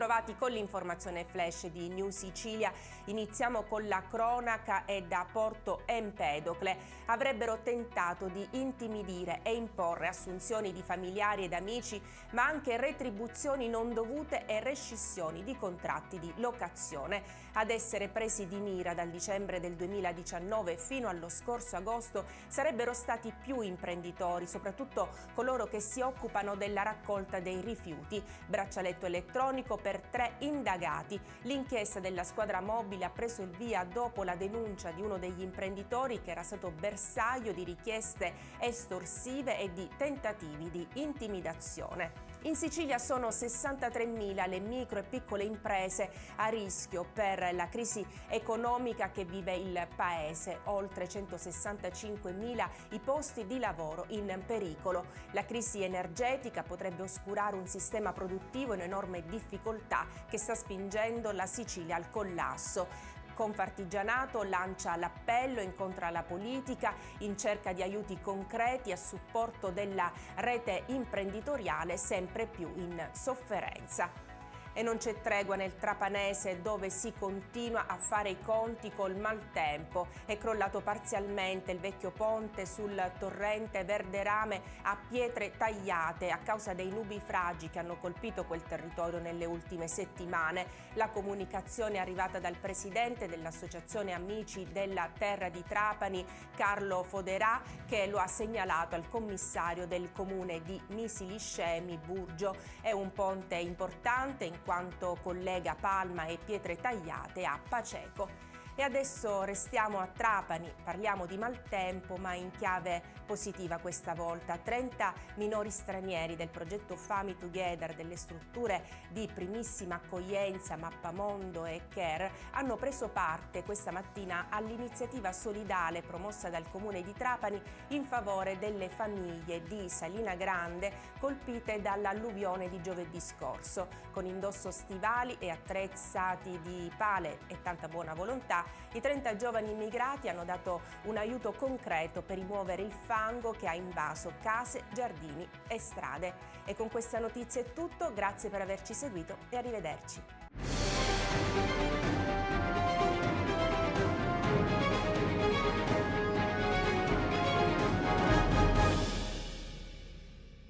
bentrovati con l'informazione flash di New Sicilia. Iniziamo con la cronaca e da Porto Empedocle. Avrebbero tentato di intimidire e imporre assunzioni di familiari ed amici, ma anche retribuzioni non dovute e rescissioni di contratti di locazione. Ad essere presi di mira dal dicembre del 2019 fino allo scorso agosto sarebbero stati più imprenditori, soprattutto coloro che si occupano della raccolta dei rifiuti. Braccialetto elettronico per 3 indagati. L'inchiesta della squadra mobile ha preso il via dopo la denuncia di uno degli imprenditori che era stato bersaglio di richieste estorsive e di tentativi di intimidazione. In Sicilia sono 63.000 le micro e piccole imprese a rischio per la crisi economica che vive il Paese, oltre 165.000 i posti di lavoro in pericolo. La crisi energetica potrebbe oscurare un sistema produttivo in enorme difficoltà che sta spingendo la Sicilia al collasso. Confartigianato lancia l'appello, incontra la politica in cerca di aiuti concreti a supporto della rete imprenditoriale sempre più in sofferenza. E non c'è tregua nel Trapanese, dove si continua a fare i conti col maltempo. È crollato parzialmente il vecchio ponte sul torrente Verderame a pietre tagliate a causa dei nubifragi che hanno colpito quel territorio nelle ultime settimane. La comunicazione è arrivata dal presidente dell'Associazione Amici della Terra di Trapani, Carlo Foderà, che lo ha segnalato al commissario del comune di Misiliscemi Burgio. È un ponte importante in quanto collega Palma e Pietre Tagliate a Paceco. E adesso restiamo a Trapani, parliamo di maltempo ma in chiave positiva questa volta. 30 minori stranieri del progetto Family Together delle strutture di primissima accoglienza Mappamondo e Care hanno preso parte questa mattina all'iniziativa solidale promossa dal Comune di Trapani in favore delle famiglie di Salina Grande colpite dall'alluvione di giovedì scorso. Con indosso stivali e attrezzati di pale e tanta buona volontà, i 30 giovani immigrati hanno dato un aiuto concreto per rimuovere il fango che ha invaso case, giardini e strade. E con questa notizia è tutto, grazie per averci seguito e arrivederci.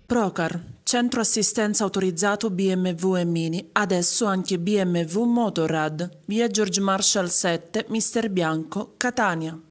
Procar, centro assistenza autorizzato BMW e Mini, adesso anche BMW Motorrad, via George Marshall 7, Mister Bianco, Catania.